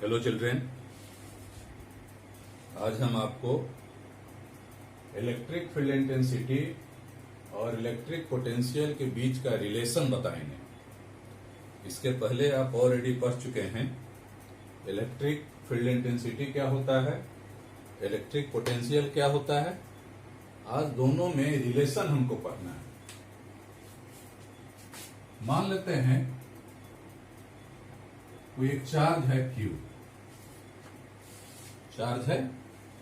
Hello children, आज हम आपको इलेक्ट्रिक फील्ड इंटेंसिटी और इलेक्ट्रिक पोटेंशियल के बीच का रिलेशन बताएंगे। इसके पहले आप ऑलरेडी पढ़ चुके हैं इलेक्ट्रिक फील्ड इंटेंसिटी क्या होता है, इलेक्ट्रिक पोटेंशियल क्या होता है। आज दोनों में रिलेशन हमको पढ़ना है। मान लेते हैं कोई एक चार्ज है Q, चार्ज है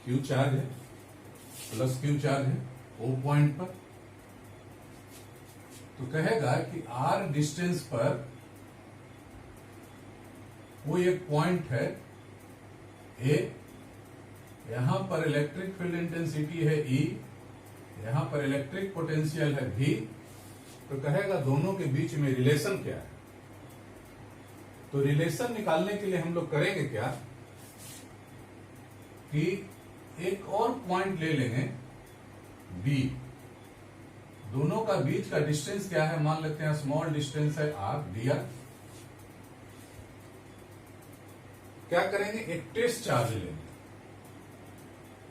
Q, चार्ज है प्लस Q चार्ज है O पॉइंट पर। तो कहेगा कि R डिस्टेंस पर कोई एक पॉइंट है A, यहां पर इलेक्ट्रिक फील्ड इंटेंसिटी है E, यहां पर इलेक्ट्रिक पोटेंशियल है V। तो कहेगा दोनों के बीच में रिलेशन क्या है। तो रिलेशन निकालने के लिए हम लोग करेंगे क्या कि एक और पॉइंट ले लेंगे B, दोनों का बीच का डिस्टेंस क्या है, मान लेते हैं स्मॉल डिस्टेंस है R, dr। क्या करेंगे, एक टेस्ट चार्ज लेंगे,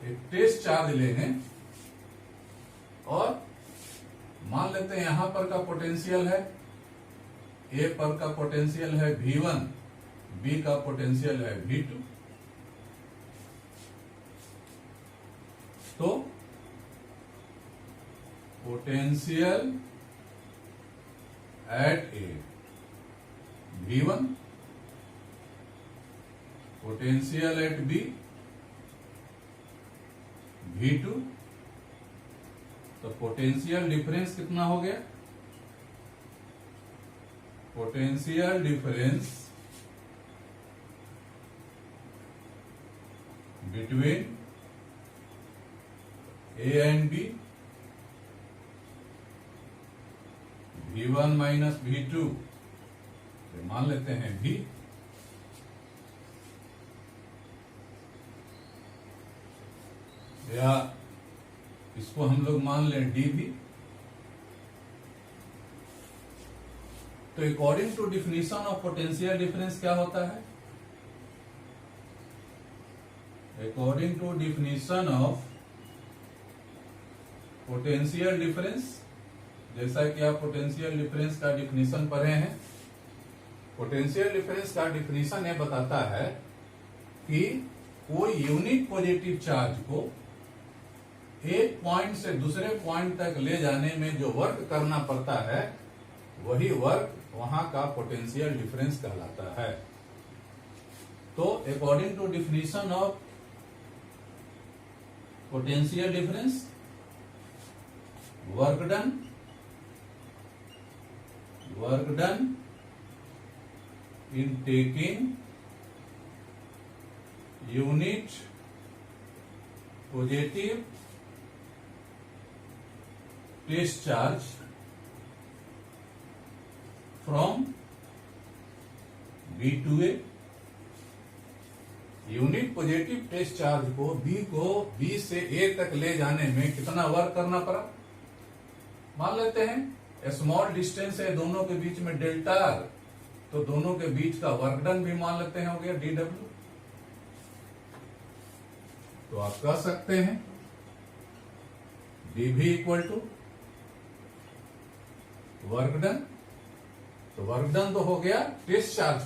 एक टेस्ट चार्ज लेंगे और मान लेते हैं यहां पर का पोटेंशियल है A पर का पोटेंशियल है V1, B का पोटेंशियल है V2। तो potential at A V1, potential at B V2। तो पोटेंशियल डिफरेंस कितना हो गया, potential difference between A and B, V1 minus V2 मान लेते हैं V। या इसको हम लोग मान लें D भी। तो according to definition of potential difference क्या होता है, according to definition of potential difference, जैसा कि आप पोटेंशियल डिफरेंस का डिफिनीशन पढ़े हैं। पोटेंशियल डिफरेंस का डिफिनीशन यह बताता है कि कोई यूनिट पॉजिटिव चार्ज को एक पॉइंट से दूसरे पॉइंट तक ले जाने में जो वर्क करना पड़ता है वही वर्क वहां का पोटेंशियल डिफरेंस कहलाता है। तो according to definition of potential difference, work done in taking unit positive test charge from B to A। Unit positive test charge को B से A तक ले जाने में कितना वर्क करना पड़ा। मान लेते हैं स्मॉल डिस्टेंस है दोनों के बीच में डेल्टा R, तो दोनों के बीच का वर्क डन भी मान लेते हैं हो गया DW। तो आप कह सकते हैं DV equal to work done. तो वर्क डन तो हो गया टेस्ट चार्ज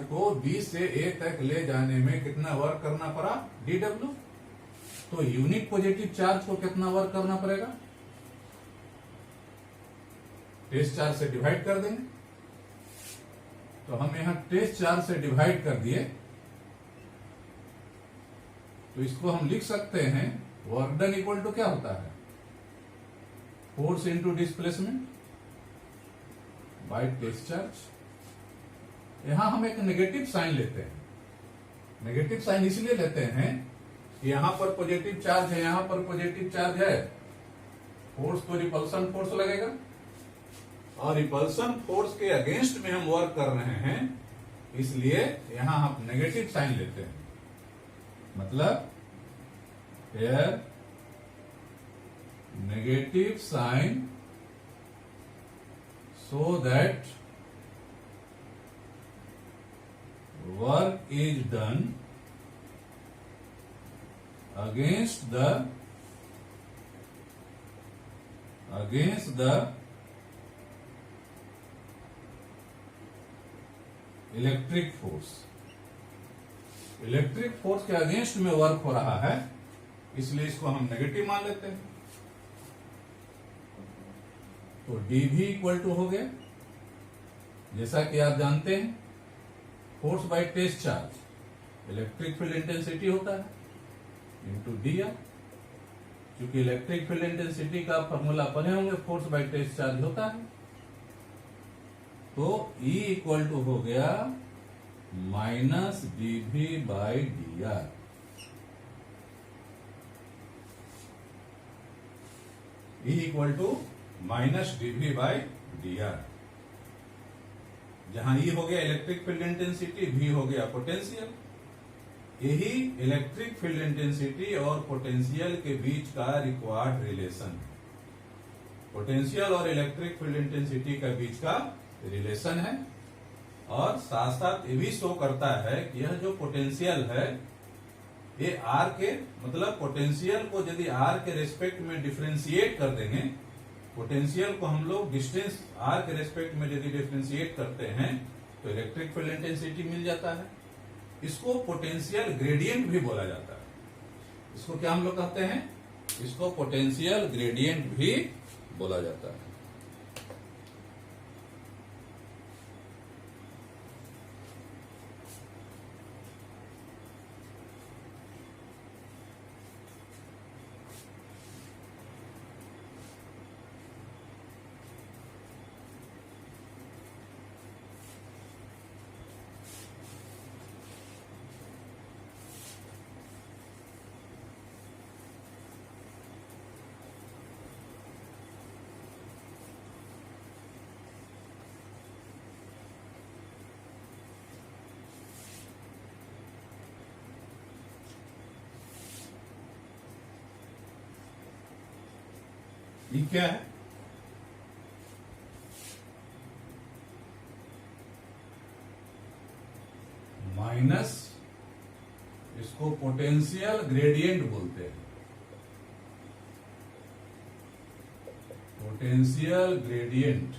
को B से A तक ले जाने में कितना वर्क करना पड़ा, DW। तो यूनिट पॉजिटिव चार्ज को कितना वर्क करना पड़ेगा, टेस्ट चार्ज से डिवाइड कर देंगे। तो हम यहां टेस्ट चार्ज से डिवाइड कर दिए, तो इसको हम लिख सकते हैं वर्क डन इक्वल टू क्या होता है, force into displacement by test charge. यहां हम एक नेगेटिव साइन लेते हैं। नेगेटिव साइन इसलिए लेते हैं कि यहां पर पॉजिटिव चार्ज है, यहां पर पॉजिटिव चार्ज है, फोर्स तो रिपल्सन फोर्स लगेगा और रिपल्सन फोर्स के अगेंस्ट में हम वर्क कर रहे हैं, इसलिए यहां हम नेगेटिव साइन लेते हैं। मतलब here negative sign so that work is done against the electric force, electric force के अगेंस्ट में वर्क हो रहा है, इसलिए इसको हम नेगेटिव मान लेते हैं। तो dV इक्वल टू हो गया, जैसा कि आप जानते हैं, force by test charge electric field intensity होता है इंटू dr। क्योंकि इलेक्ट्रिक फील्ड इंटेंसिटी का फॉर्मूला पढ़े होंगे, फोर्स बाय टेस्ट चार्ज होता है। तो E इक्वल टू हो गया minus dV by dr। E equal to minus dV by dr, जहां E हो गया इलेक्ट्रिक फील्ड इंटेंसिटी, V हो गया पोटेंशियल। यही इलेक्ट्रिक फील्ड इंटेंसिटी और पोटेंशियल के बीच का रिक्वायर्ड रिलेशन, पोटेंशियल और इलेक्ट्रिक फील्ड इंटेंसिटी के बीच का रिलेशन है। और साथ साथ ये भी शो करता है कि यह जो पोटेंशियल है ये R के, मतलब पोटेंशियल को यदि R के रेस्पेक्ट में डिफरेंशिएट कर देंगे, पोटेंशियल को हम लोग डिस्टेंस R के रेस्पेक्ट में यदि डिफरेंशिएट करते हैं तो इलेक्ट्रिक फील्ड इंटेंसिटी मिल जाता है। इसको पोटेंशियल ग्रेडियंट भी बोला जाता है। इसको क्या हम लोग कहते हैं? इसको पोटेंशियल ग्रेडियंट भी बोला जाता है। ये क्या है? माइनस, इसको पोटेंशियल ग्रेडियंट बोलते हैं। पोटेंशियल ग्रेडियंट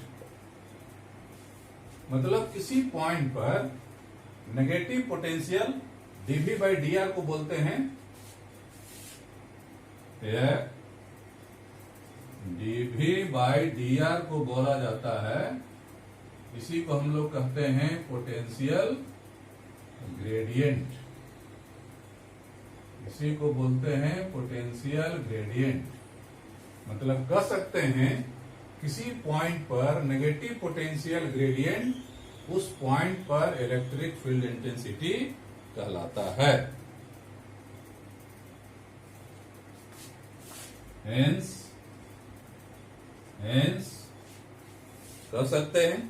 मतलब किसी पॉइंट पर negative potential dV by dr को बोलते हैं dV बाई dr को बोला जाता है, इसी को हम लोग कहते हैं पोटेंशियल ग्रेडियंट। इसी को बोलते हैं पोटेंशियल ग्रेडियंट। मतलब कह सकते हैं किसी पॉइंट पर नेगेटिव पोटेंशियल ग्रेडियंट उस पॉइंट पर इलेक्ट्रिक फील्ड इंटेंसिटी कहलाता है। हेंस कह सकते हैं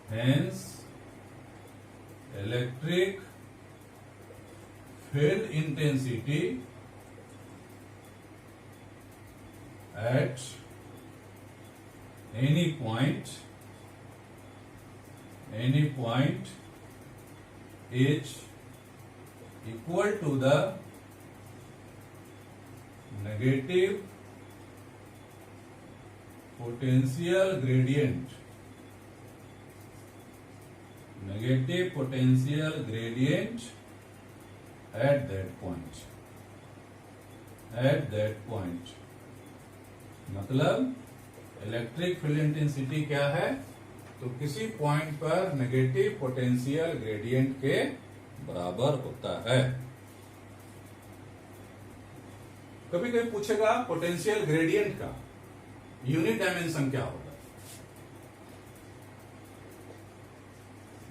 hence electric field intensity at any point is equal to the negative potential gradient at that point। मतलब इलेक्ट्रिक फील्ड इंटेंसिटी क्या है? तो किसी पॉइंट पर नेगेटिव पोटेंशियल ग्रेडियंट के बराबर होता है। कभी कभी पूछेगा पोटेंशियल ग्रेडियंट का यूनिट डायमेंशन क्या होगा?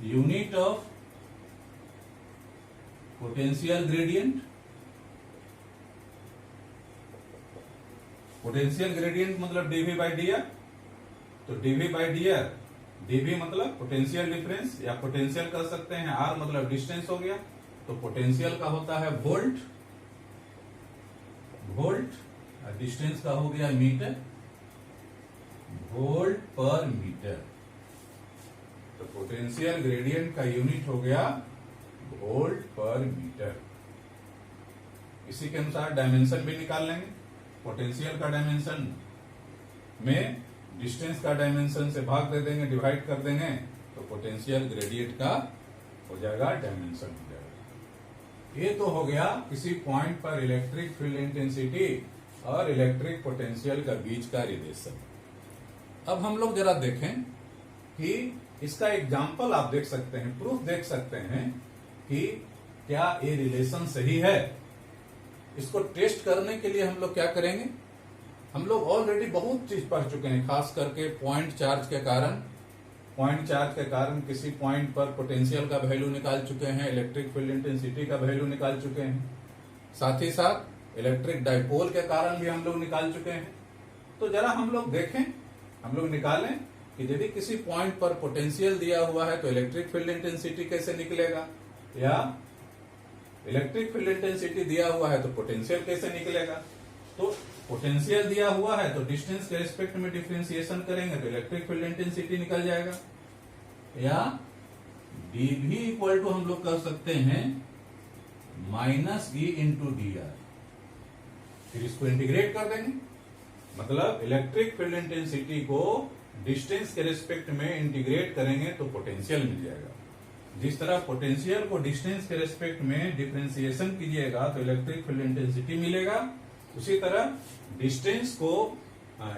Unit of potential gradient, potential gradient मतलब dV बाई dr। तो dV बाई dr, dV मतलब पोटेंशियल डिफरेंस या पोटेंशियल कर सकते हैं, r मतलब डिस्टेंस हो गया। तो पोटेंशियल का होता है वोल्ट और डिस्टेंस का हो गया मीटर, वोल्ट पर मीटर। तो पोटेंशियल ग्रेडियंट का यूनिट हो गया वोल्ट पर मीटर। इसी के अनुसार डायमेंशन भी निकाल लेंगे। पोटेंशियल का डायमेंशन में डिस्टेंस का डायमेंशन से भाग दे देंगे, डिवाइड कर देंगे, तो पोटेंशियल ग्रेडियंट का हो जाएगा डायमेंशन हो जाएगा। ये तो हो गया किसी पॉइंट पर इलेक्ट्रिक फील्ड इंटेंसिटी और इलेक्ट्रिक पोटेंशियल का बीच का रिलेशन। अब हम लोग जरा देखें कि इसका एग्जाम्पल आप देख सकते हैं, प्रूफ देख सकते हैं कि क्या ये रिलेशन सही है। इसको टेस्ट करने के लिए हम लोग क्या करेंगे, हम लोग ऑलरेडी बहुत चीज पढ़ चुके हैं, खास करके पॉइंट चार्ज के कारण किसी पॉइंट पर पोटेंशियल का वैल्यू निकाल चुके हैं, इलेक्ट्रिक फील्ड इंटेंसिटी का वैल्यू निकाल चुके हैं, साथ ही साथ इलेक्ट्रिक डाइपोल के कारण भी हम लोग निकाल चुके हैं। तो जरा हम लोग देखें, हम लोग निकालें कि यदि किसी पॉइंट पर पोटेंशियल दिया हुआ है तो इलेक्ट्रिक फील्ड इंटेंसिटी कैसे निकलेगा, या इलेक्ट्रिक फील्ड इंटेंसिटी दिया हुआ है तो पोटेंशियल कैसे निकलेगा। तो पोटेंशियल दिया हुआ है तो डिस्टेंस के रिस्पेक्ट में डिफरेंशिएशन करेंगे तो इलेक्ट्रिक फील्ड इंटेंसिटी निकल जाएगा, या dV इक्वल टू हम लोग कर सकते हैं -E इंटू dr। फिर इसको इंटीग्रेट कर देंगे, मतलब इलेक्ट्रिक फील्ड इंटेंसिटी को डिस्टेंस के रिस्पेक्ट में इंटीग्रेट करेंगे तो पोटेंशियल मिल जाएगा। जिस तरह पोटेंशियल को डिस्टेंस के रिस्पेक्ट में डिफरेंशिएशन कीजिएगा तो इलेक्ट्रिक फील्ड इंटेंसिटी मिलेगा, उसी तरह डिस्टेंस को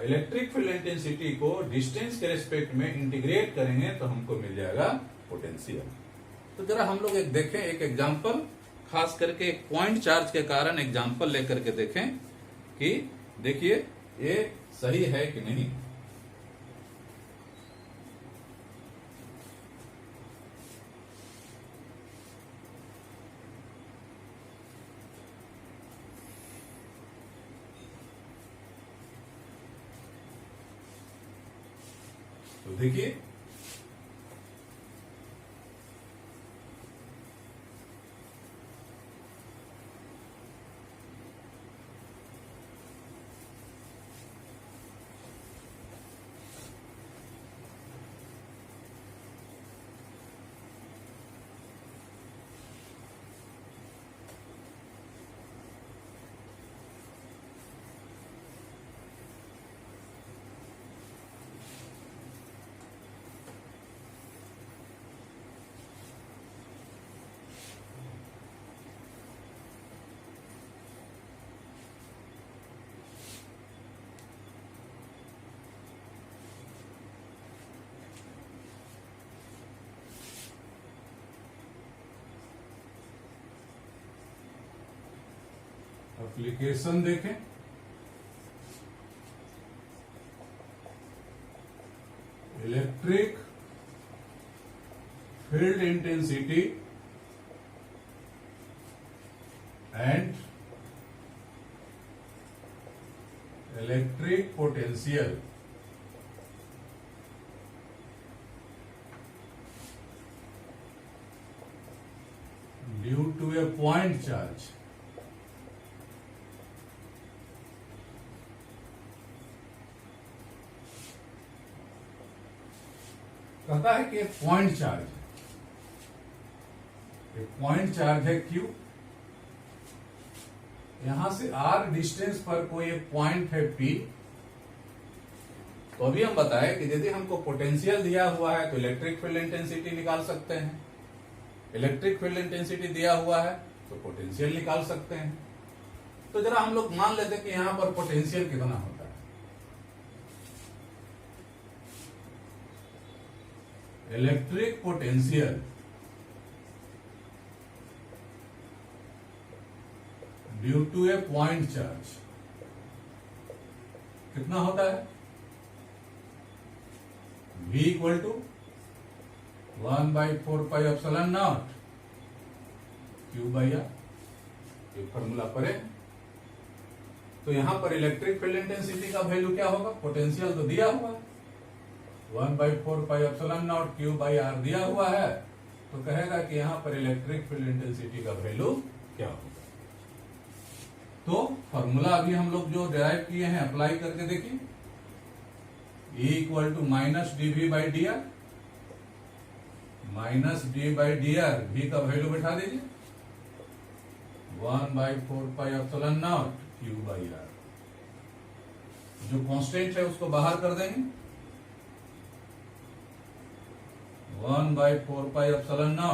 इलेक्ट्रिक फील्ड इंटेंसिटी को डिस्टेंस के रिस्पेक्ट में इंटीग्रेट करेंगे तो हमको मिल जाएगा पोटेंशियल। तो जरा हम लोग एक देखें, एक एग्जांपल, खास करके एक पॉइंट चार्ज के कारण एग्जांपल लेकर के देखें कि देखिए ये सही है कि नहीं। तो देखिए एप्लीकेशन देखें, electric field intensity and electric potential due to a point charge कहता है कि एक पॉइंट चार्ज है, एक पॉइंट चार्ज है Q, यहां से R डिस्टेंस पर कोई एक पॉइंट है P। तो अभी हम बताएं कि यदि हमको पोटेंशियल दिया हुआ है तो इलेक्ट्रिक फील्ड इंटेंसिटी निकाल सकते हैं, इलेक्ट्रिक फील्ड इंटेंसिटी दिया हुआ है तो पोटेंशियल निकाल सकते हैं। तो जरा हम लोग मान लेते हैं कि यहां पर पोटेंशियल कितना होता है। Electric potential due to a point charge कितना होता है, V इक्वल टू 1/4πε0 Q/R। ये फॉर्मूला पढ़े। तो यहां पर इलेक्ट्रिक फील्ड इंटेंसिटी का वैल्यू क्या होगा, पोटेंशियल तो दिया हुआ है 1/4πε0 Q/R दिया हुआ है, तो कहेगा कि यहां पर इलेक्ट्रिक फील्ड इंटेंसिटी का वैल्यू क्या होगा। तो फॉर्मूला अभी हम लोग जो डिराइव किए हैं अप्लाई करके देखिए, E equal to -dV/dr minus d by d r, भी का वैल्यू बैठा दीजिए 1/4πε0 क्यू बाई आर। जो कांस्टेंट है उसको बाहर कर देंगे, 1/4πε0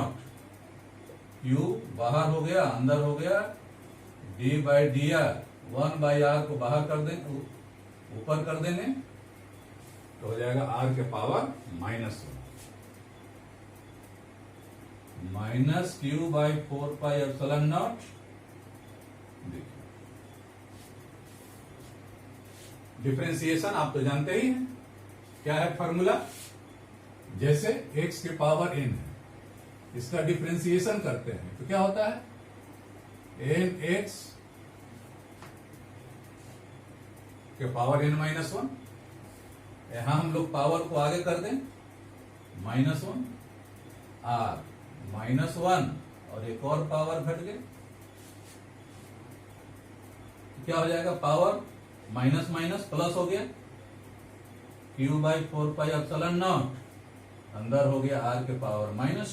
क्यू बाहर हो गया, अंदर हो गया D by d r, 1/r को बाहर कर देंगे, ऊपर कर देंगे तो हो जाएगा r के पावर -1 माइनस क्यू बाई 4πε0। देखिए डिफरेंशिएशन आप तो जानते ही हैं, क्या है फॉर्मूला, जैसे x के पावर n है, इसका डिफरेंशिएशन करते हैं तो क्या होता है nx के पावर n-1। यहां हम लोग पावर को आगे कर दें -1 r -1 और एक और पावर घट गए, क्या हो जाएगा पावर माइनस माइनस प्लस हो गया क्यू बाई 4πε0, अंदर हो गया r के पावर -2।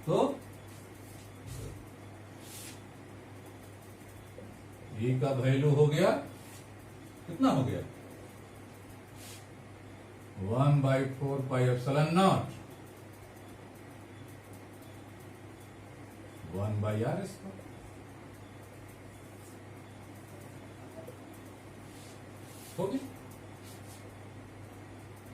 तो e का वैल्यू हो गया, कितना हो गया 1/4πε0 1/r²। हो गया।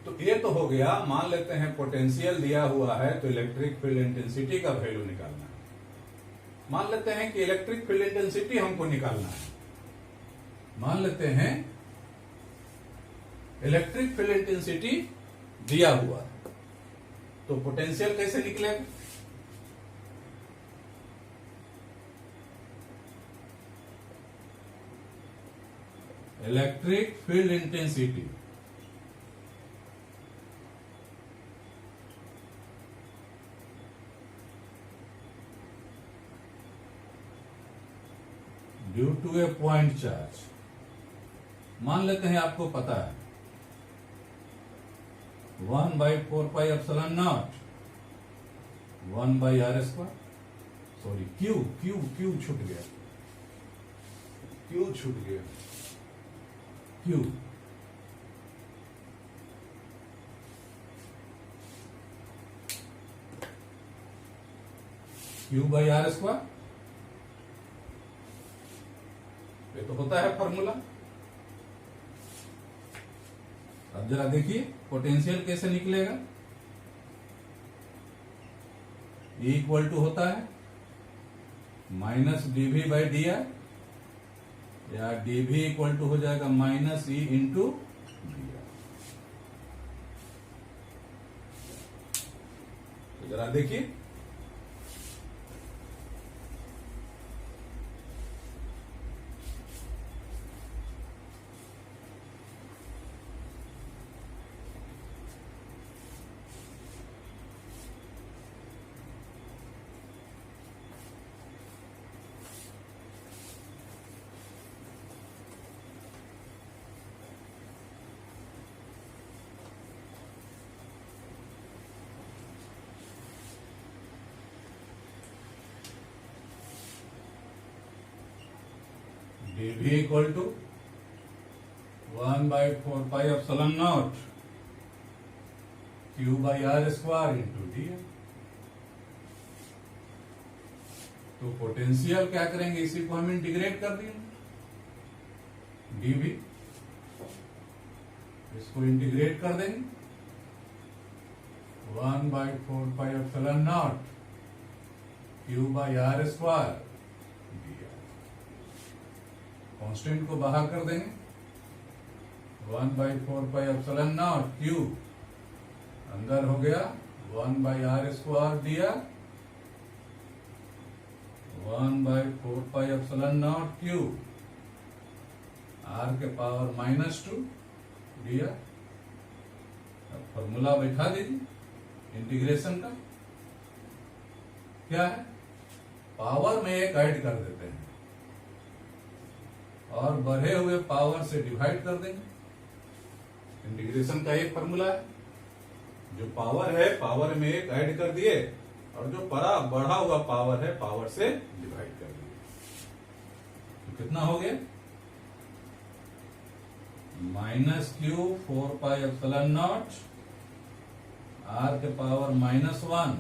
तो ये तो हो गया, मान लेते हैं पोटेंशियल दिया हुआ है तो इलेक्ट्रिक फील्ड इंटेंसिटी का वैल्यू निकालना है। मान लेते हैं कि इलेक्ट्रिक फील्ड इंटेंसिटी हमको निकालना है, मान लेते हैं इलेक्ट्रिक फील्ड इंटेंसिटी दिया हुआ है, तो पोटेंशियल कैसे निकलेगा, electric field intensity due to a point charge, मान लेते हैं आपको पता है 1/4πε0 1/r², sorry Q Q Q छूट गया, क्यू छूट गया, क्यू Q/r², ये तो होता है फॉर्मूला। अब जरा देखिए पोटेंशियल कैसे निकलेगा, E इक्वल टू होता है minus dV by d are, या dV इक्वल टू हो जाएगा -E इंटू डी आर। तो जरा देखिए dV equal to 1/4πε0 Q/r² into d. तो पोटेंशियल क्या करेंगे, इसी को हम इंटीग्रेट कर देंगे, dV इसको इंटीग्रेट कर देंगे 1/4πε0 Q/r², कांस्टेंट को बाहर कर देंगे 1/4πε0 Q, अंदर हो गया 1/r² dr, 1/4πε0 Q, r के पावर -2 dr। अब फॉर्मूला बैठा दीजिए इंटीग्रेशन का, क्या है पावर में एक ऐड कर देते हैं और बढ़े हुए पावर से डिवाइड कर देंगे, इंटीग्रेशन का एक फॉर्मूला है। जो पावर है पावर में एक ऐड कर दिए और जो बढ़ा हुआ पावर है पावर से डिवाइड कर दिए। तो कितना हो गया? -q 4πε0 r के पावर -1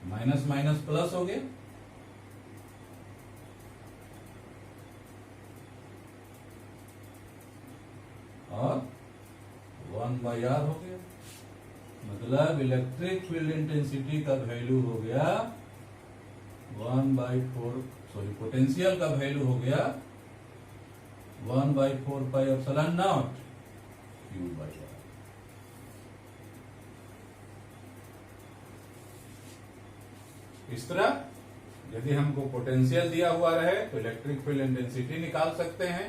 माइनस माइनस प्लस हो गया, और 1/r हो गया। मतलब इलेक्ट्रिक फील्ड इंटेंसिटी का वैल्यू हो गया 1/4, सॉरी पोटेंशियल का वैल्यू हो गया 1/4πε0 q/r। इस तरह यदि हमको पोटेंशियल दिया हुआ रहे तो इलेक्ट्रिक फील्ड इंटेंसिटी निकाल सकते हैं।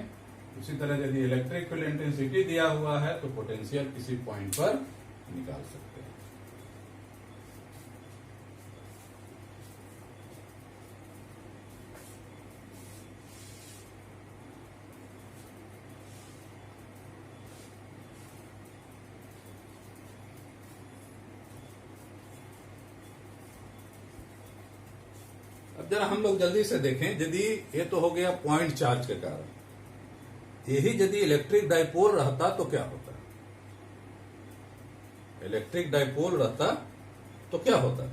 उसी तरह यदि इलेक्ट्रिक फील्ड इंटेंसिटी दिया हुआ है तो पोटेंशियल किसी पॉइंट पर निकाल सकते हैं। अब जरा हम लोग जल्दी से देखें, यदि ये तो हो गया पॉइंट चार्ज के कारण, यही यदि इलेक्ट्रिक डाइपोल रहता तो क्या होता? इलेक्ट्रिक डाइपोल रहता तो क्या होता?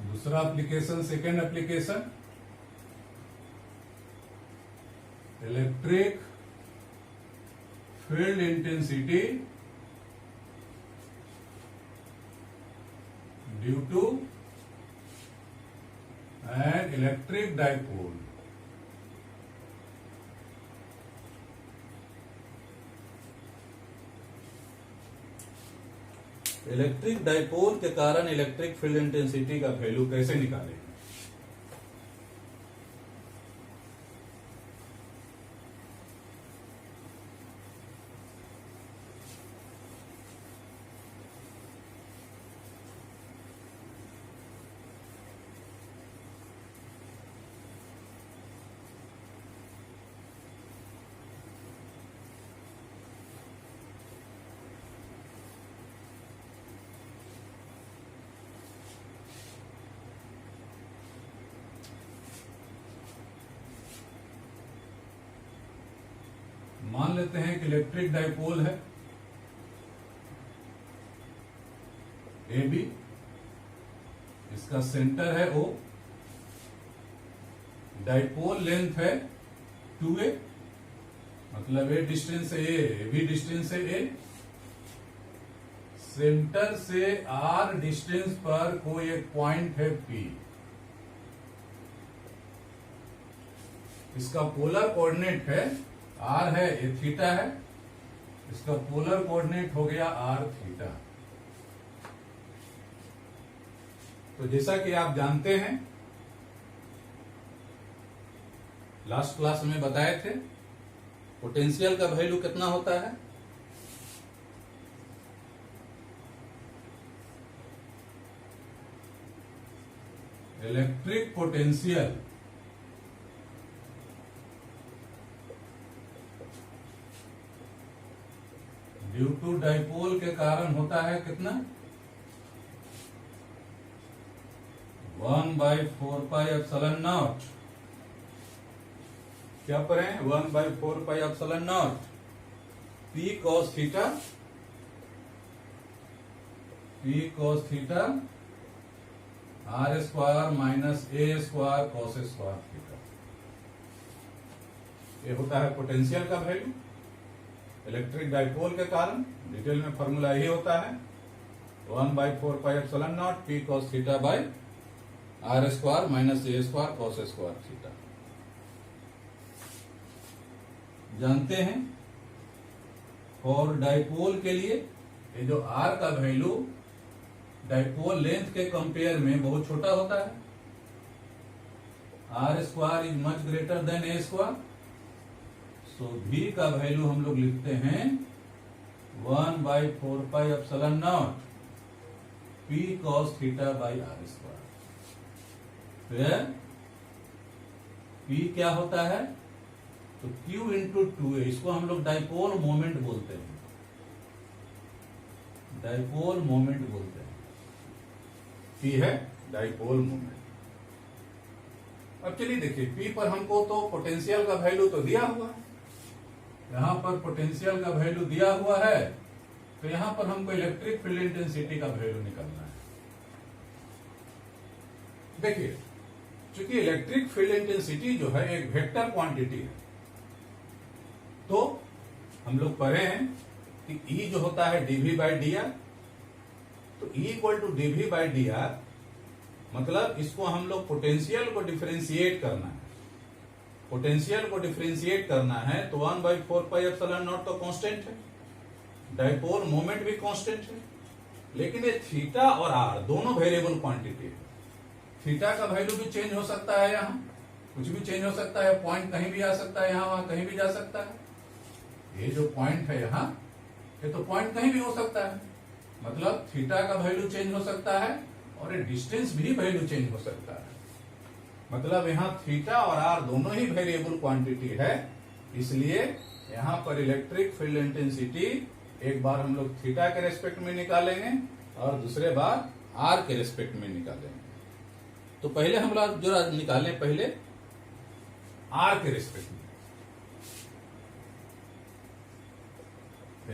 दूसरा application, second application, electric field intensity due to an electric dipole. Electric dipole के कारण इलेक्ट्रिक फील्ड इंटेंसिटी का वैल्यू कैसे निकालें? मान लेते हैं कि इलेक्ट्रिक डाइपोल है ए बी, इसका सेंटर है O, डाइपोल लेंथ है 2a, मतलब ए डिस्टेंस है ए, बी डिस्टेंस है ए, सेंटर से r डिस्टेंस पर कोई एक पॉइंट है P। इसका पोलर कोऑर्डिनेट है r है, ये थीटा है, इसका पोलर कोऑर्डिनेट हो गया r थीटा। तो जैसा कि आप जानते हैं, लास्ट क्लास में बताए थे, पोटेंशियल का वैल्यू कितना होता है? Electric potential due to dipole के कारण होता है कितना? 1/4πε0। क्या पढ़े? 1/4πε0 P cos theta, P cos theta r² minus a² cos² theta. ये होता है पोटेंशियल का वैल्यू इलेक्ट्रिक डाइपोल के कारण। डिटेल में फॉर्मूला यही होता है 1/4πε0 P cos theta by r² minus a² cos² theta. जानते हैं और डाइपोल के लिए ये जो r का वैल्यू डाइपोल लेंथ के कंपेयर में बहुत छोटा होता है। r² is much greater than a², so V का वैल्यू हम लोग लिखते हैं 1/4πε0 P cos theta by r square. फिर P क्या होता है, तो Q इंटू 2a, इसको हम लोग डाइपोल मोमेंट बोलते हैं, डाइपोल मोमेंट बोलते हैं। P है डाइपोल मोमेंट। अब चलिए देखिए, P पर हमको तो पोटेंशियल का वैल्यू तो दिया हुआ है, यहां पर पोटेंशियल का वैल्यू दिया हुआ है, तो यहां पर हमको इलेक्ट्रिक फील्ड इंटेंसिटी का वैल्यू निकालना है। देखिए, चूंकि इलेक्ट्रिक फील्ड इंटेंसिटी जो है एक वेक्टर क्वांटिटी है, तो हम लोग पढ़े हैं कि E जो होता है dV बाई डी आर, तो E equal to dV by d r, मतलब इसको हम लोग पोटेंशियल को डिफरेंशिएट करना है। पोटेंशियल को डिफरेंशिएट करना है तो 1/4πε0 तो कांस्टेंट है, डाइपोल मोमेंट भी कांस्टेंट है, लेकिन ये थीटा और आर दोनों वेरिएबल क्वांटिटी है। थीटा का वैल्यू भी चेंज हो सकता है, यहाँ कुछ भी चेंज हो सकता है, पॉइंट कहीं भी आ सकता है, यहाँ वहां कहीं भी जा सकता है। ये जो पॉइंट है यहाँ, ये तो पॉइंट कहीं भी हो सकता है, मतलब थीटा का वैल्यू चेंज हो सकता है और ये डिस्टेंस भी वैल्यू चेंज हो सकता है। मतलब यहाँ थीटा और आर दोनों ही वेरिएबल क्वांटिटी है, इसलिए यहाँ पर इलेक्ट्रिक फील्ड इंटेंसिटी एक बार हम लोग थीटा के रेस्पेक्ट में निकालेंगे और दूसरे बार आर के रेस्पेक्ट में निकालेंगे। तो पहले हम लोग जो निकालें, पहले आर के रेस्पेक्ट में।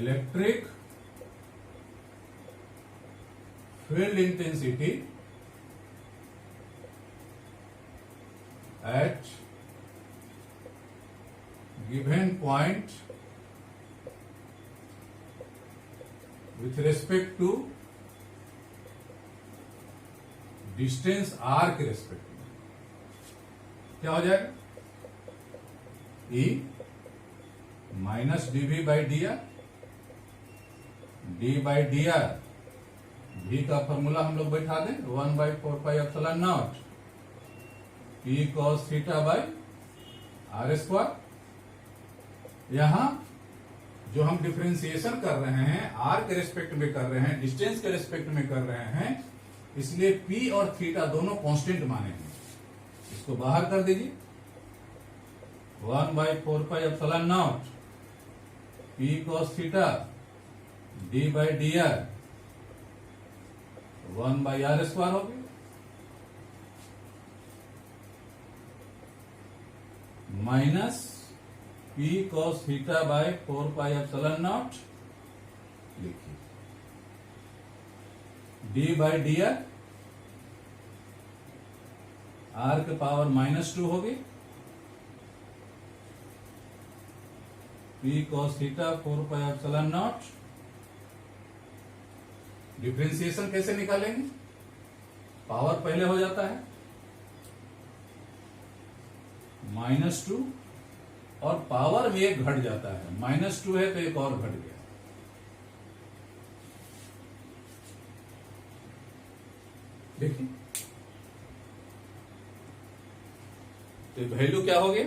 Electric field intensity at given point with respect to distance r के रेस्पेक्ट में क्या हो जाएगा, E minus dV by d r, d by d r, V का फॉर्मूला हम लोग बैठा दें 1/4πε0 P cos theta by r square. यहां जो हम डिफरेंशिएशन कर रहे हैं आर के रेस्पेक्ट में कर रहे हैं, डिस्टेंस के रेस्पेक्ट में कर रहे हैं, इसलिए P और थीटा दोनों कांस्टेंट माने हैं। इसको बाहर कर दीजिए, 1/4πε0 P cos theta d by d r 1/r square हो गया, minus P cos theta by 4πε0 लिखिए, डी बाई डी आर के पावर -2 होगी, P cos थीटा 4πε0। डिफरेंशिएशन कैसे निकालेंगे, पावर पहले हो जाता है -2 और पावर में एक घट जाता है, -2 है तो एक और घट गया। देखिए तो वैल्यू क्या हो गया,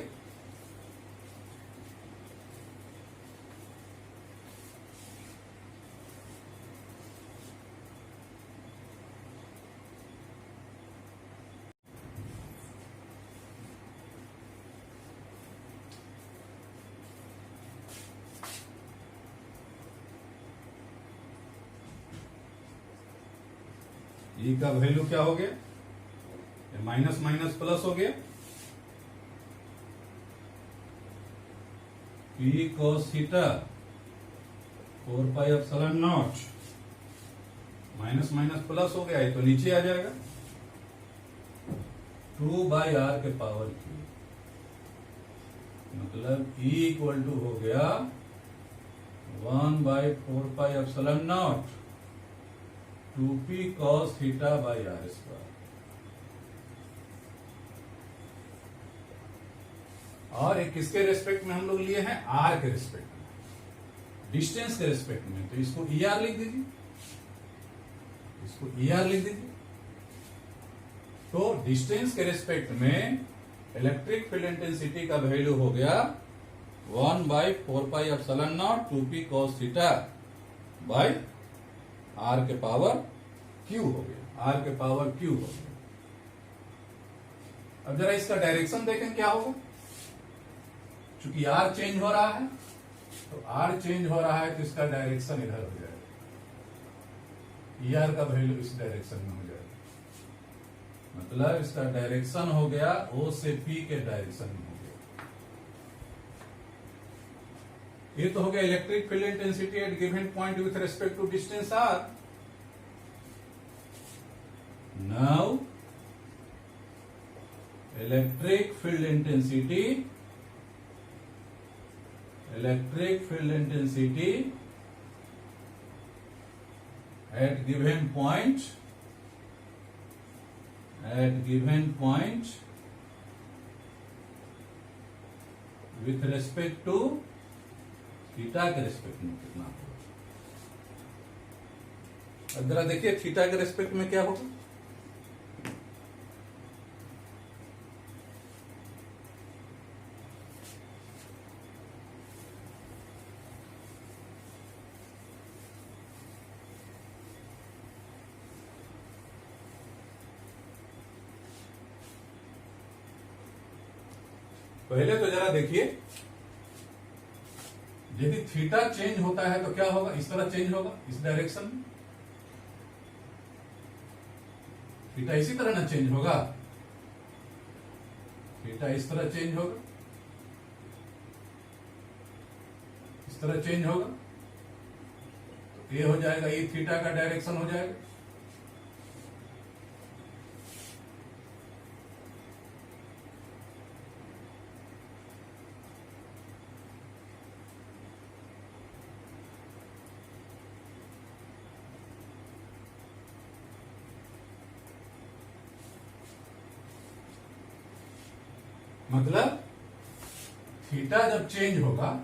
E का वैल्यू क्या हो गया, माइनस माइनस प्लस हो गया, P cos थीटा 4πε0 माइनस माइनस प्लस हो गया, तो नीचे आ जाएगा 2/r के पावर की, मतलब E इक्वल टू हो गया 1/4πε0 2p cos theta by r square. और एक किसके रेस्पेक्ट में हम लोग लिए हैं, आर के रेस्पेक्ट में, डिस्टेंस के रेस्पेक्ट में, तो इसको ER लिख दीजिए, इसको ER लिख दीजिए। तो डिस्टेंस के रेस्पेक्ट में इलेक्ट्रिक फील्ड इंटेंसिटी का वैल्यू हो गया 1/4πε0 2p cos theta by r के पावर q हो गया, r के पावर q हो गया। अब जरा इसका डायरेक्शन देखें क्या होगा। चूंकि r चेंज हो रहा है, तो r चेंज हो रहा है तो इसका डायरेक्शन इधर हो जाएगा, r का वैल्यू इस डायरेक्शन में हो जाएगा। मतलब इसका डायरेक्शन हो गया O से P के डायरेक्शन में हो गया। ये तो हो गया electric field intensity at given point with respect to distance r। Now electric field intensity at given point with respect to theta के रेस्पेक्ट में कितना होगा। अब जरा देखिए थीटा के रेस्पेक्ट में क्या होगा। पहले तो जरा देखिए, यदि थीटा चेंज होता है तो क्या होगा, इस तरह चेंज होगा, इस डायरेक्शन में। थीटा इसी तरह ना चेंज होगा, थीटा इस तरह चेंज होगा, इस तरह चेंज होगा, तो ये हो जाएगा, ये थीटा का डायरेक्शन हो जाएगा। मतलब थीटा जब चेंज होगा,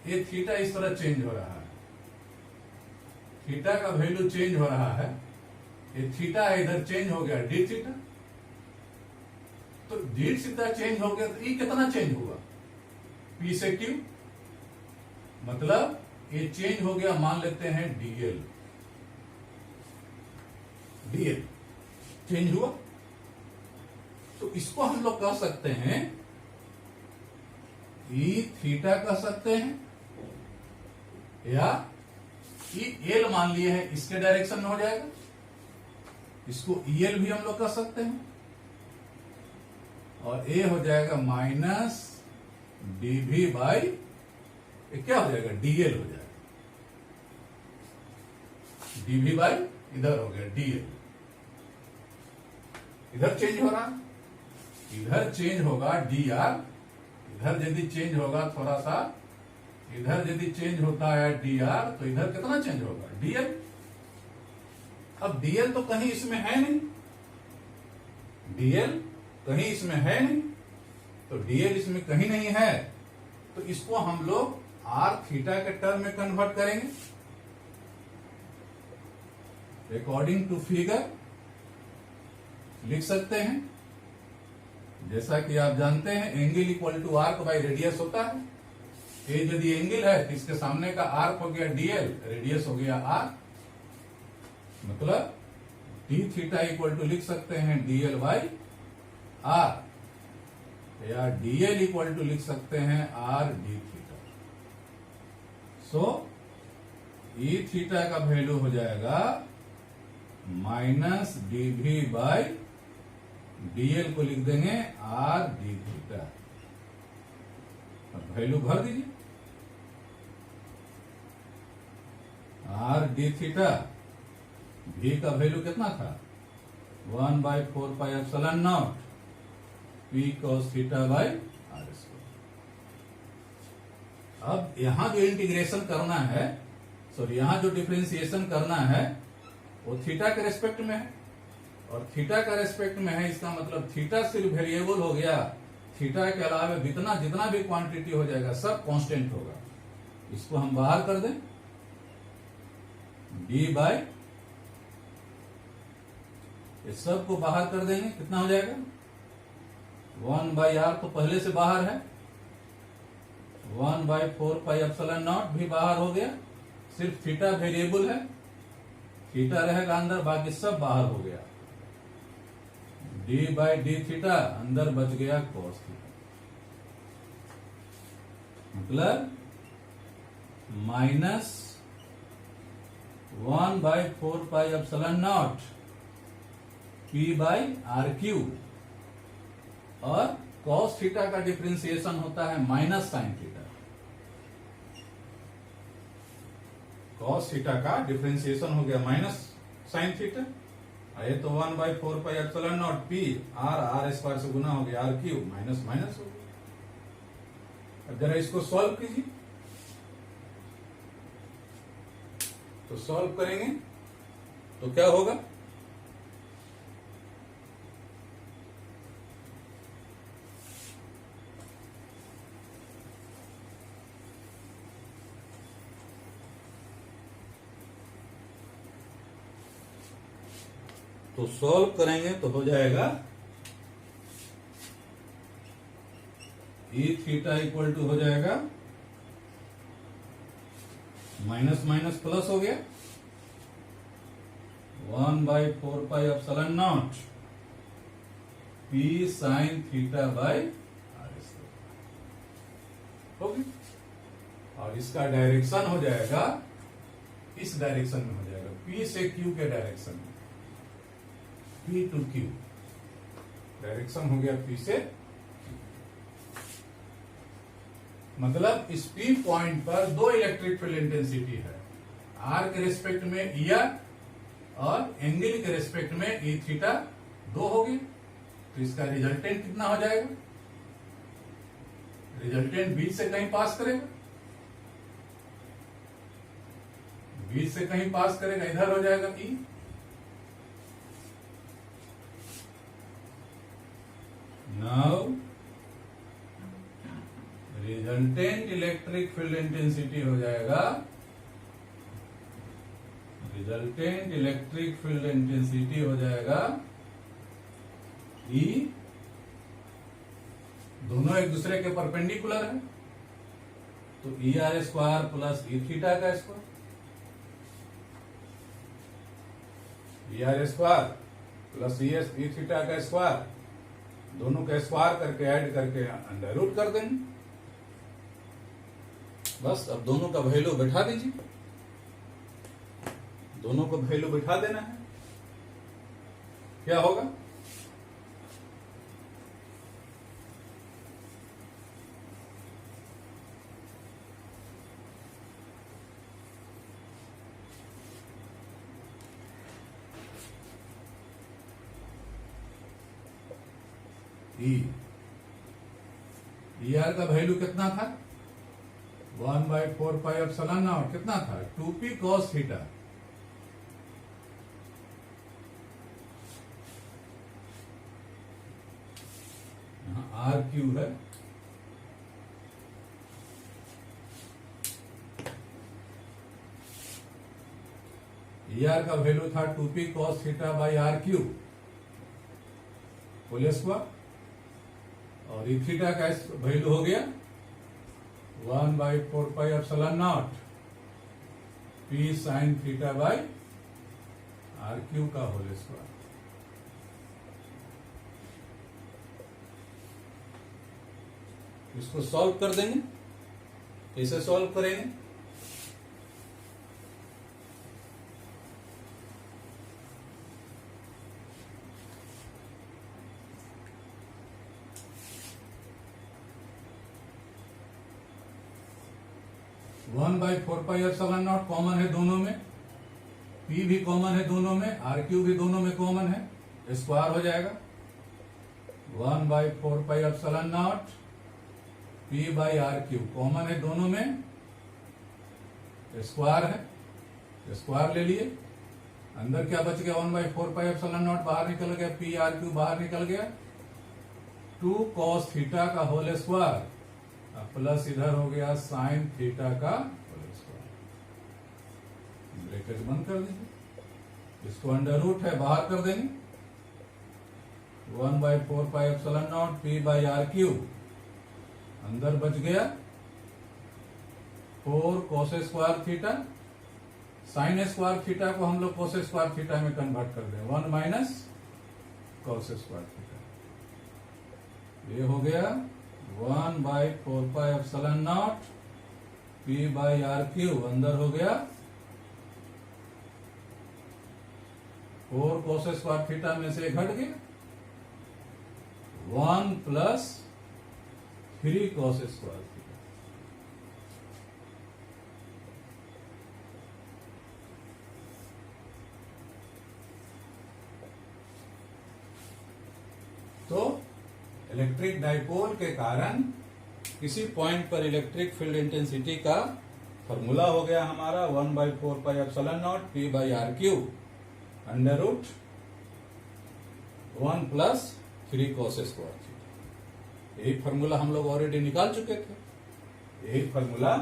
ये थीटा इस तरह चेंज हो रहा है, थीटा का वैल्यू चेंज हो रहा है, ये थीटा इधर चेंज हो गया डी थीटा, तो डी थीटा चेंज हो गया तो ये कितना चेंज होगा, पी से क्यू। मतलब ये चेंज हो गया, मान लेते हैं डीएल, डीएल चेंज हुआ, तो इसको हम लोग कह सकते हैं ई थीटा कह सकते हैं, या ई एल मान लिए हैं, इसके डायरेक्शन में हो जाएगा, इसको ई एल भी हम लोग कह सकते हैं, और ए हो जाएगा माइनस डीवी बाई क्या हो जाएगा, डीएल हो जाएगा, डीवी बाई इधर हो गया डीएल। इधर चेंज हो रहा, इधर चेंज होगा डी आर, इधर यदि चेंज होगा थोड़ा सा, इधर यदि चेंज होता है डी आर, तो इधर कितना चेंज होगा, डीएल। अब डीएल तो कहीं इसमें है नहीं, डीएल कहीं इसमें है नहीं, तो डीएल इसमें कहीं नहीं है, तो इसको हम लोग आर थीटा के टर्म में कन्वर्ट करेंगे अकॉर्डिंग टू फिगर। लिख सकते हैं, जैसा कि आप जानते हैं angle equal to arc by radius होता है। ये यदि एंगल है तो इसके सामने का आर्क हो गया डीएल, रेडियस हो गया आर, मतलब डी थीटा इक्वल टू लिख सकते हैं डीएल बाई आर, या डीएल इक्वल टू लिख सकते हैं आर डी थीटा। सो ई थीटा का वैल्यू हो जाएगा माइनस डीवी बाई डीएल को लिख देंगे आर डी थीटा, वैल्यू भर दीजिए, आर डी थीटा, भी का वैल्यू कितना था 1/4πε0 P cos theta by r square. अब यहां जो इंटीग्रेशन करना है, सॉरी यहां जो डिफरेंशिएशन करना है वो थीटा के रेस्पेक्ट में है, और थीटा का रेस्पेक्ट में है, इसका मतलब थीटा सिर्फ वेरिएबल हो गया, थीटा के अलावा जितना भी क्वांटिटी हो जाएगा सब कांस्टेंट होगा। इसको हम बाहर कर दें, डी बाई, इस सब को बाहर कर देंगे, कितना हो जाएगा 1/r, तो पहले से बाहर है 1/4πε0 भी बाहर हो गया, सिर्फ थीटा वेरिएबल है, थीटा रहेगा अंदर, बाकी सब बाहर हो गया। d/d थीटा अंदर बच गया cos थीटा, मतलब -1/4πε0 p/r³ और cos थीटा का डिफरेंशिएशन होता है minus sine theta. cos theta का डिफरेंशिएशन हो गया माइनस साइन थीटा, ये तो 1/4πε0 p r स्क्वायर से गुना हो गया r³ माइनस माइनस हो गया। अब जरा इसको सॉल्व कीजिए, तो सॉल्व करेंगे तो क्या होगा, तो सॉल्व करेंगे तो हो जाएगा e थीटा इक्वल टू हो जाएगा माइनस माइनस प्लस हो गया 1/4πε0 p sine theta by r²। हो गया, और इसका डायरेक्शन हो जाएगा, इस डायरेक्शन में हो जाएगा, p से q के डायरेक्शन में, p टू q डायरेक्शन हो गया p से q। मतलब इस p पॉइंट पर दो इलेक्ट्रिक फील्ड इंटेंसिटी है, r के रेस्पेक्ट में er और एंगल के रेस्पेक्ट में e थीटा, दो होगी, तो इसका रिजल्टेंट कितना हो जाएगा, रिजल्टेंट बीच से कहीं पास करेगा, बीच से कहीं पास करेगा, इधर हो जाएगा e। Now resultant electric field intensity हो जाएगा, रिजल्टेंट इलेक्ट्रिक फील्ड इंटेंसिटी हो जाएगा E, दोनों एक दूसरे के परपेंडिकुलर है, तो ER² प्लस E थीटा का square, ER² plus E theta का स्क्वायर, दोनों का स्क्वायर करके ऐड करके अंडर रूट कर देंगे, बस। अब दोनों का वैल्यू बैठा दीजिए, दोनों को वैल्यू बैठा देना है, क्या होगा, ER का वैल्यू कितना था, 1/4πε0 कितना था, 2p cos थीटा, r³ है, ER का वैल्यू था 2p cos theta by r³ whole square, और e थीटा का वैल्यू हो गया 1/4πε0 p sine theta by r³ का होल स्क्वायर। इसको सॉल्व कर देंगे, कैसे सॉल्व करेंगे, 1/4πε0 कॉमन है दोनों में, p भी कॉमन है दोनों में, r³ भी दोनों में कॉमन है, स्क्वायर हो जाएगा 1/4πε0 p बाई r³ कॉमन है दोनों में, स्क्वायर है, स्क्वायर ले लिए, अंदर क्या बच गया 1/4πε0 बाहर निकल गया, p r³ बाहर निकल गया, 2 cos थीटा का होल स्क्वायर प्लस इधर हो गया साइन थीटा का होल स्क्वायर, ब्रैकेट बंद कर दीजिए, इसको अंडर रूट है बाहर कर देंगे, 1/4πε0 p बाई r³ अंदर बच गया 4 cos square theta, sine square theta को हम लोग cos स्क्वायर थीटा में कन्वर्ट कर दें, 1 माइनस cos स्क्वायर थीटा। ये हो गया 1/4πε0 P/r³ अंदर हो गया 4 cos स्क्वायर थीटा में से घट गया 1 + 3 cos स्क्वायर थीटा। तो इलेक्ट्रिक डाइपोल के कारण किसी पॉइंट पर इलेक्ट्रिक फील्ड इंटेंसिटी का फॉर्मूला हो गया हमारा 1/4πε0 P/r³ √1 + 3 cos स्क्वायर थीटा। यही फॉर्मूला हम लोग ऑलरेडी निकाल चुके थे। यही फॉर्मूला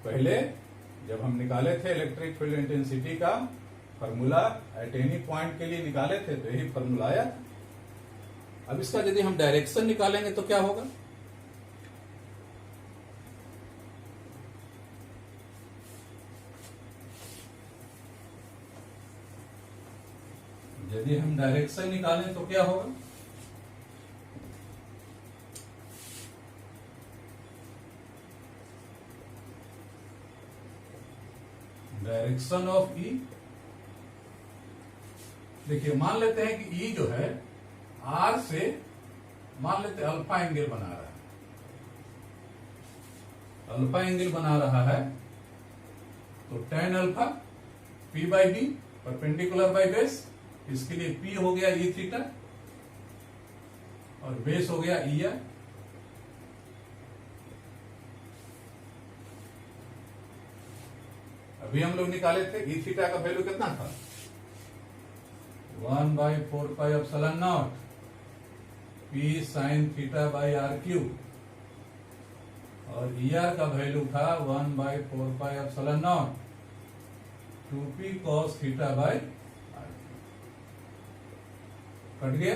पहले जब हम निकाले थे इलेक्ट्रिक फील्ड इंटेंसिटी का फॉर्मूला एट एनी पॉइंट के लिए निकाले थे, तो यही फॉर्मूला आया था। अब इसका यदि हम डायरेक्शन निकालेंगे तो क्या होगा, यदि हम डायरेक्शन निकालें तो क्या होगा, डायरेक्शन ऑफ ई। देखिए मान लेते हैं कि ई जो है आर से मान लेते हैं अल्फा एंगल बना रहा है, अल्फा एंगल बना रहा है, तो tan alpha P/d perpendicular by base, इसके लिए P हो गया ई थीटा और बेस हो गया ई आर। अभी हम लोग निकाले थे ई थीटा का वैल्यू कितना था, 1/4πε0 P sin θ/r³ और ई आर का वैल्यू था 1/4πε0 2p cos θ/r³ कट गया,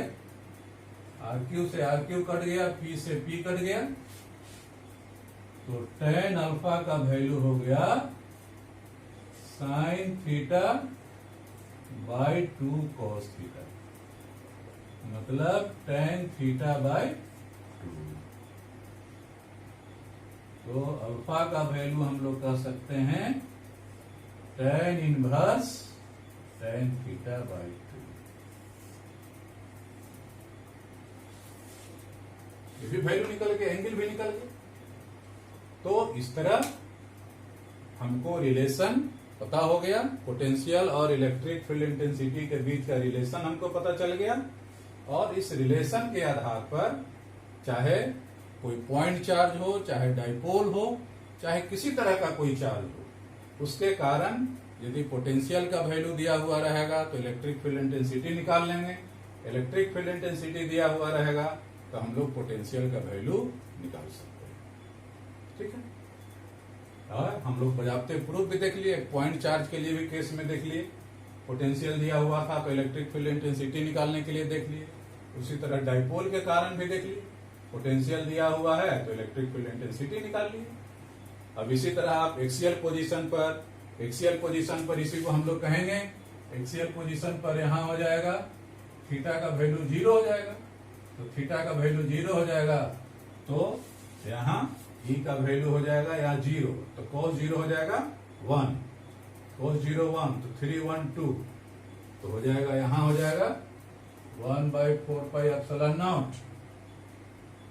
r³ से r³ कट गया, p से p कट गया, तो tan अल्फा का वैल्यू हो गया sin θ/2 cos θ, मतलब tan θ/2। तो अल्फा का वैल्यू हम लोग कह सकते हैं tan इनवर्स tan θ/2। ये भी वैल्यू निकल गया, एंगल भी निकल गया। तो इस तरह हमको रिलेशन पता हो गया, पोटेंशियल और इलेक्ट्रिक फील्ड इंटेंसिटी के बीच का रिलेशन हमको पता चल गया, और इस रिलेशन के आधार पर चाहे कोई पॉइंट चार्ज हो, चाहे डाइपोल हो, चाहे किसी तरह का कोई चार्ज हो, उसके कारण यदि पोटेंशियल का वैल्यू दिया हुआ रहेगा तो इलेक्ट्रिक फील्ड इंटेंसिटी निकाल लेंगे, इलेक्ट्रिक फील्ड इंटेंसिटी दिया हुआ रहेगा तो हम लोग पोटेंशियल का वैल्यू निकाल सकते हैं। ठीक है, और हम लोग बजाते प्रूफ भी देख लिए, पॉइंट चार्ज के लिए भी केस में देख लिए, पोटेंशियल दिया हुआ था तो इलेक्ट्रिक फील्ड इंटेंसिटी निकालने के लिए देख लिए, उसी तरह डाइपोल के कारण भी देख लिए, पोटेंशियल दिया हुआ है तो इलेक्ट्रिक फील्ड इंटेंसिटी निकाल लिए। अब इसी तरह आप एक्सियल पोजीशन पर इसी को हम लोग कहेंगे, एक्सियल पोजीशन पर यहां हो जाएगा थीटा का वैल्यू 0 हो जाएगा, तो थीटा का वैल्यू 0 हो जाएगा, तो यहां ई का वैल्यू हो जाएगा या 0, तो cos 0 हो जाएगा 1, cos 0 1, तो 3 1 2, तो हो जाएगा यहां हो जाएगा 1/4πε0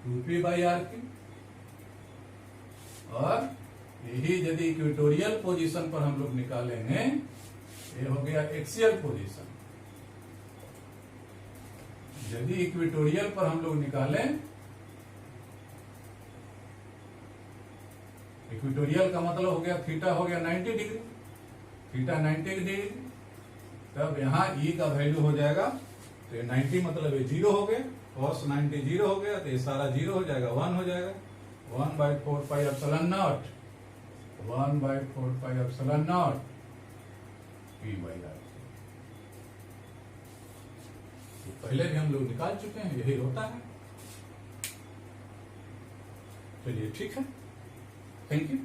2p/r³। और यही यदि इक्वेटोरियल पोजीशन पर हम लोग निकालेंगे, ये हो गया एक्सियल पोजीशन। यदि इक्वेटोरियल पर हम लोग निकालें, इक्वेटोरियल का मतलब हो गया थीटा हो गया 90 डिग्री, थीटा 90 डिग्री, तब यहां ई का वैल्यू हो जाएगा, तो ये 90 मतलब ये 0 हो गया, cos 90 0 हो गया, तो ये सारा 0 हो जाएगा, 1 हो जाएगा, 1/4πε0 P/r। पहले भी हम लोग निकाल चुके हैं, यही होता है। चलिए ठीक है, थैंक यू।